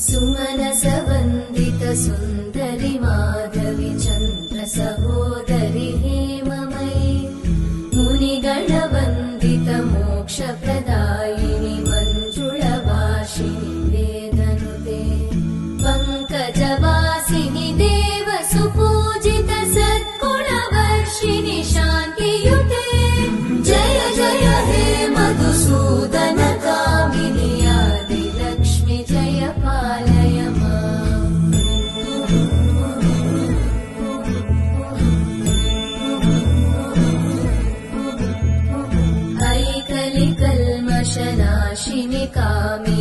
सुमनसवन्दित सुन्दरि माधवि चन्द्र सहोदरि हेममयि मुनिगणवन्दित मोक्षप्रदायिनि मञ्जुळवासिनि वेदनुते पङ्कजवासिनि देव सुपूजित सद्गुणवर्षिणि शान्तियुते जय जय हे मधुसूदन कामिनि आदिलक्ष्मि जय पालय माम् ऐकलिकल्मषनाशिनि कामिनि